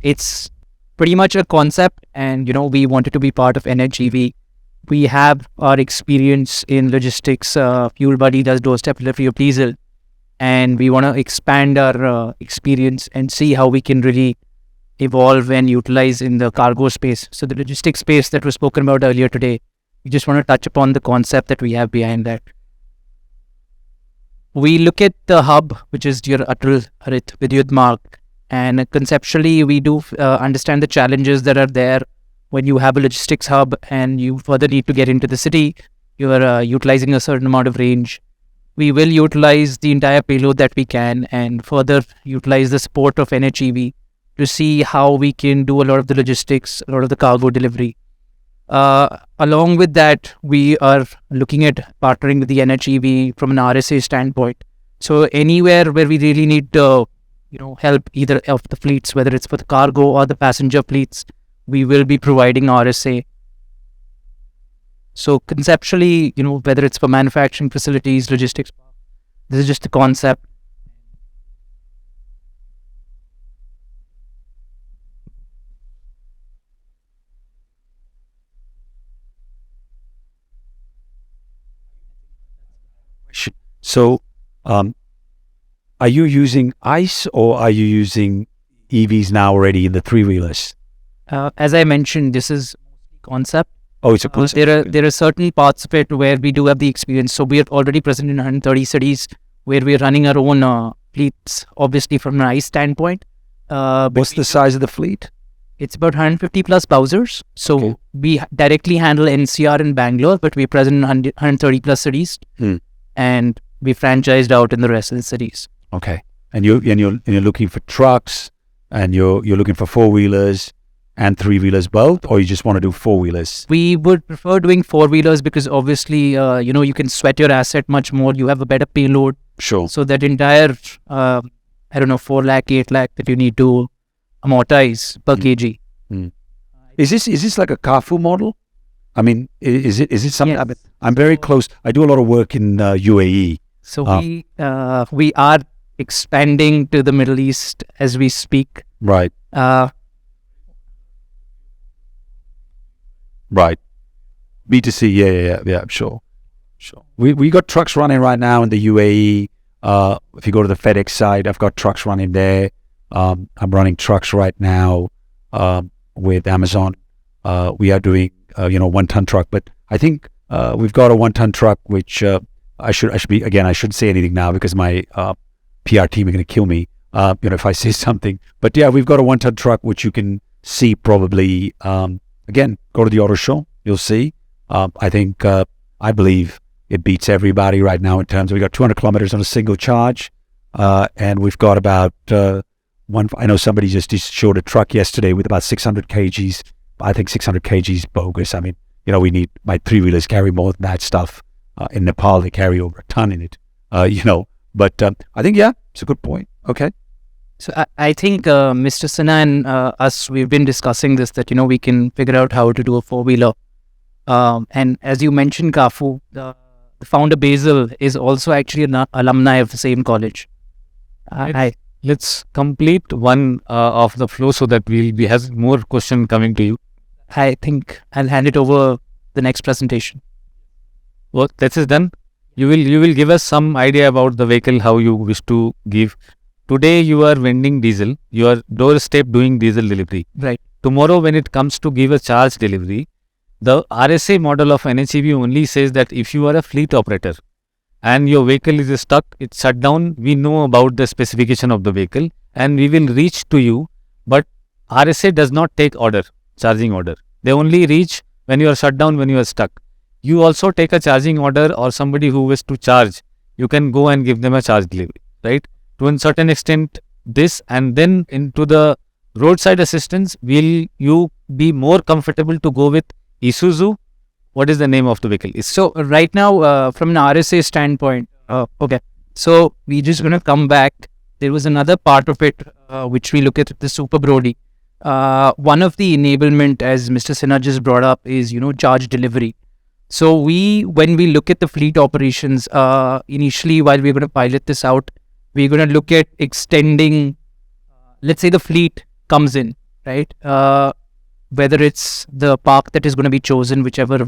It's pretty much a concept, and we wanted to be part of NHEV. We have our experience in logistics. Fuel Buddy does doorstep delivery of diesel, and we want to expand our experience and see how we can really evolve and utilize in the cargo space. So the logistics space that was spoken about earlier today, we just want to touch upon the concept that we have behind that. We look at the hub, which is your Atal Harit Vidyut Mark, and conceptually we do understand the challenges that are there when you have a logistics hub and you further need to get into the city. You are utilizing a certain amount of range. We will utilize the entire payload that we can and further utilize the support of NHEV to see how we can do a lot of the logistics, a lot of the cargo delivery. Along with that, we are looking at partnering with the NHEV from an RSA standpoint. So anywhere where we really need help either of the fleets, whether it's for the cargo or the passenger fleets, we will be providing RSA. So conceptually, whether it's for manufacturing facilities, logistics, this is just the concept. So, are you using ICE or are you using EVs now already in the three-wheelers? As I mentioned, this is concept. Oh, it's a concept. There are certain parts of it where we do have the experience. So we are already present in 130 cities where we are running our own fleets, obviously from an ICE standpoint. What's the size of the fleet? It's about 150 plus Bowsers. So we directly handle NCR in Bangalore, but we're present in 130 plus cities. And we franchised out in the rest of the cities. Okay. And you're looking for trucks, and you're looking for four-wheelers and three-wheelers both, or you just want to do four-wheelers? We would prefer doing four-wheelers because obviously, you can sweat your asset much more. You have a better payload. Sure. So that entire, 4 lakh, 8 lakh that you need to amortize per kg. Is this like a Carrefour model? I mean, is it something? Yes. I mean, I'm very close. I do a lot of work in UAE. So we are expanding to the Middle East as we speak. Right. Right. B2C, yeah, sure. We got trucks running right now in the UAE. If you go to the FedEx side, I've got trucks running there. I'm running trucks right now with Amazon. We are doing 1 ton truck, but I think we've got a 1 ton truck which I shouldn't say anything now because my PR team are going to kill me if I say something. But yeah, we've got a 1 ton truck which you can see probably. Again, go to the auto show, you'll see. I believe it beats everybody right now in terms of, we got 200 kilometers on a single charge, and we've got about I know somebody just showed a truck yesterday with about 600 kgs. I think 600 kgs bogus. I mean, we need, my three-wheelers carry more than that stuff. In Nepal, they carry over a ton in it, But I think, yeah, it's a good point. Okay. So I think Mr. Sinha and us, we've been discussing this, that, we can figure out how to do a four-wheeler. And as you mentioned, Kafu, the founder Basil is also actually an alumni of the same college. Let's complete one of the flow so that we have more question coming to you. I think I'll hand it over the next presentation. Well, that is done. You will give us some idea about the vehicle, how you wish to give. Today you are vending diesel, you are doorstep doing diesel delivery. Right. Tomorrow when it comes to give a charge delivery, the RSA model of NHEV only says that if you are a fleet operator and your vehicle is stuck, it's shut down, we know about the specification of the vehicle and we will reach to you, but RSA does not take charging order. They only reach when you are shut down, when you are stuck. You also take a charging order or somebody who wishes to charge, you can go and give them a charge delivery, right? To a certain extent, this, and then into the roadside assistance, will you be more comfortable to go with Isuzu? What is the name of the vehicle? So right now, from an RSA standpoint, okay. So we're just going to come back. There was another part of it, which we look at the Super Brody. One of the enablement, as Mr. Sinha just brought up, is, charge delivery. So when we look at the fleet operations, initially, while we're going to pilot this out, we're going to look at extending, let's say, the fleet comes in, right? Whether it's the park that is going to be chosen, whichever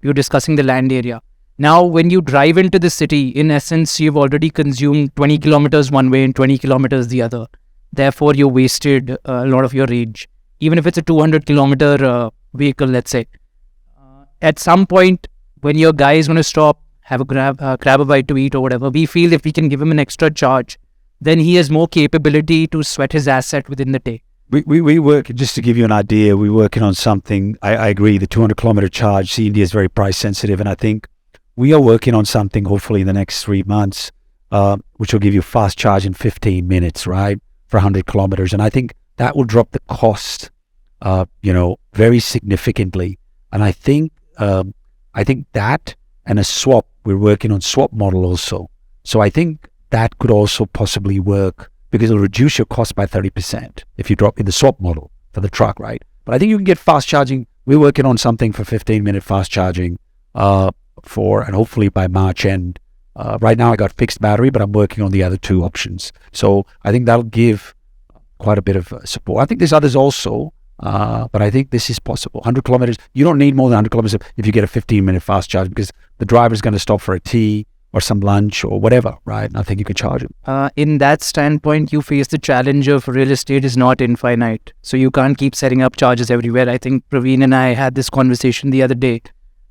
you're discussing the land area. Now, when you drive into the city, in essence, you've already consumed 20 kilometers one way and 20 kilometers the other. Therefore, you wasted a lot of your range. Even if it's a 200-kilometer vehicle, let's say. At some point, when your guy is going to stop, have a grab a bite to eat or whatever, we feel if we can give him an extra charge, then he has more capability to sweat his asset within the day. We work, just to give you an idea, we're working on something. I agree, the 200-kilometer charge, see, India is very price sensitive, and I think we are working on something hopefully in the next 3 months, which will give you fast charge in 15 minutes, right, for 100 kilometers. And I think that will drop the cost, very significantly. And I think that and a swap, we're working on swap model also. So I think that could also possibly work because it'll reduce your cost by 30% if you drop in the swap model for the truck, right? But I think you can get fast charging. We're working on something for 15-minute fast charging and hopefully by March end. Right now I got fixed battery, but I'm working on the other two options. So I think that'll give quite a bit of support. I think there's others also, but I think this is possible. 100 kilometers, you don't need more than 100 kilometers if you get a 15-minute fast charge because the driver's going to stop for a tea or some lunch or whatever, right? And I think you can charge him. In that standpoint, you face the challenge of real estate is not infinite. So you can't keep setting up charges everywhere. I think Praveen and I had this conversation the other day.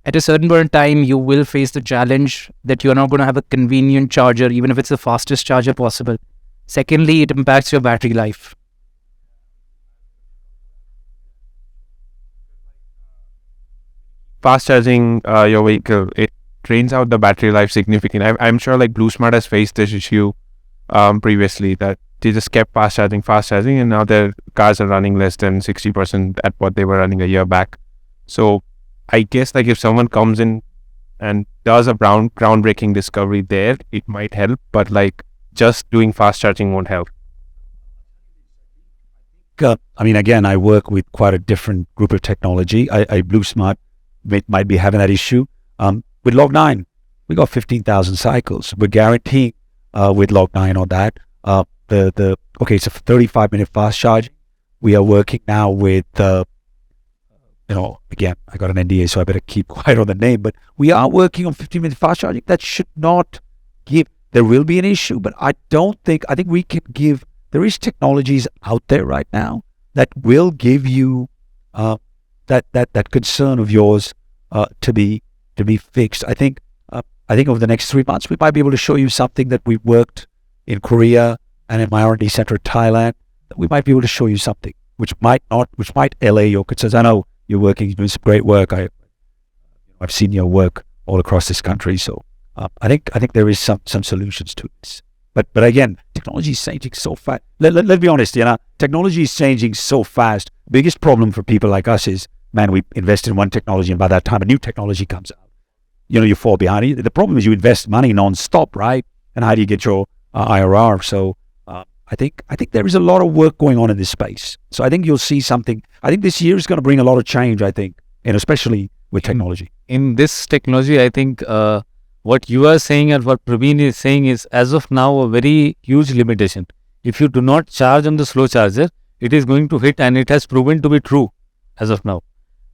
At a certain point in time, you will face the challenge that you're not going to have a convenient charger, even if it's the fastest charger possible. Secondly, it impacts your battery life. Fast charging your vehicle, it drains out the battery life significantly. I'm sure like Blue Smart has faced this issue previously, that they just kept fast charging, and now their cars are running less than 60% at what they were running a year back. So I guess like if someone comes in and does a groundbreaking discovery there, it might help, but like just doing fast charging won't help. Again, I work with quite a different group of technology. Blue Smart might be having that issue. With Log9, we got 15,000 cycles. We're guaranteeing with Log9 on that. It's a 35-minute fast charging. We are working now with, again, I got an NDA, so I better keep quiet on the name, but we are working on 15-minute fast charging. That should not give, there will be an issue, but I think we can give, there is technologies out there right now that will give you that concern of yours to be fixed. I think over the next 3 months we might be able to show you something that we worked in Korea and in my R&D center in Thailand. That we might be able to show you something which might allay your concerns. I know you're doing some great work. I've seen your work all across this country. So I think there is some solutions to this. But again, technology is changing so fast. Let's be honest, technology is changing so fast. Biggest problem for people like us is, man, we invest in one technology and by that time a new technology comes out. You fall behind. The problem is you invest money non-stop, right? And how do you get your IRR? So I think there is a lot of work going on in this space. So I think you'll see something. I think this year is going to bring a lot of change, I think, and especially with technology. In this technology, I think what you are saying and what Praveen is saying is, as of now, a very huge limitation. If you do not charge on the slow charger, it is going to hit, and it has proven to be true as of now.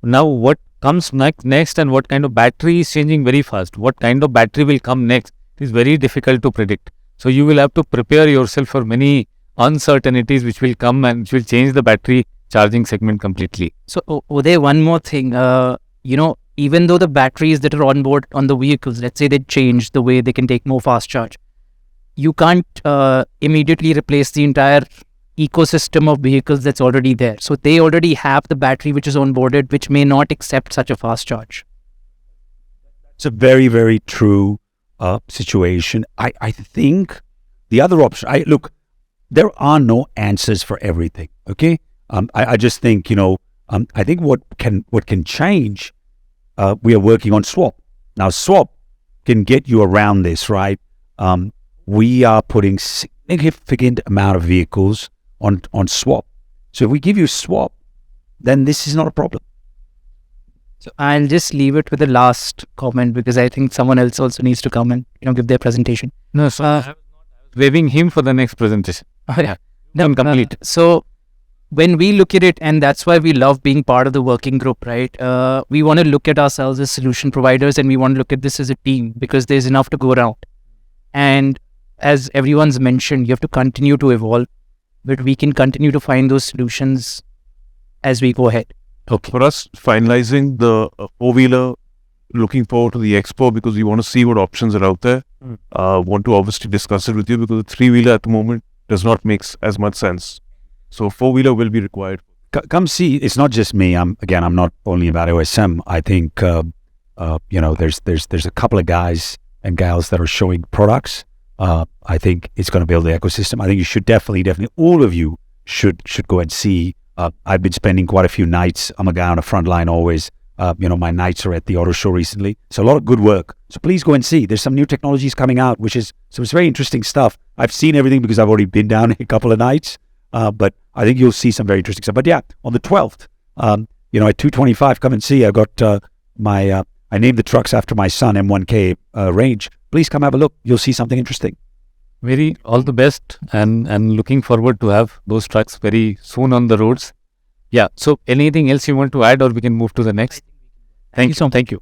Now, what comes next and what kind of battery is changing very fast. What kind of battery will come next is very difficult to predict. So you will have to prepare yourself for many uncertainties which will come and which will change the battery charging segment completely. So Uday, one more thing, even though the batteries that are on board on the vehicles, let's say they change the way they can take more fast charge, you can't immediately replace the entire ecosystem of vehicles that's already there. So they already have the battery which is onboarded, which may not accept such a fast charge. It's a very, very true situation. I think the other option, look, there are no answers for everything. Okay. I just think, I think what can change, we are working on swap. Now swap can get you around this, right? We are putting significant amount of vehicles on swap. So if we give you swap, then this is not a problem. So I'll just leave it with the last comment because I think someone else also needs to come and give their presentation. No, so I was waving him for the next presentation. Yeah. No, complete. So when we look at it, and that's why we love being part of the working group, right? We want to look at ourselves as solution providers, and we want to look at this as a team because there's enough to go around. And as everyone's mentioned, you have to continue to evolve, but we can continue to find those solutions as we go ahead. Okay. For us, finalizing the four-wheeler, looking forward to the expo because we want to see what options are out there. Want to obviously discuss it with you because the three-wheeler at the moment does not make as much sense. So four-wheeler will be required. Come see. It's not just me. I'm not only about OSM. I think there's a couple of guys and gals that are showing products. I think it's going to build the ecosystem. I think you should definitely, all of you should go and see. I've been spending quite a few nights. I'm a guy on the front line always. My nights are at the auto show recently. So a lot of good work. So please go and see. There's some new technologies coming out, so it's very interesting stuff. I've seen everything because I've already been down a couple of nights. But I think you'll see some very interesting stuff. But yeah, on the 12th, at 2:25, come and see. I got I named the trucks after my son, M1K range. Please come have a look. You'll see something interesting. All the best, and looking forward to have those trucks very soon on the roads. Yeah. So anything else you want to add, or we can move to the next? Thank you.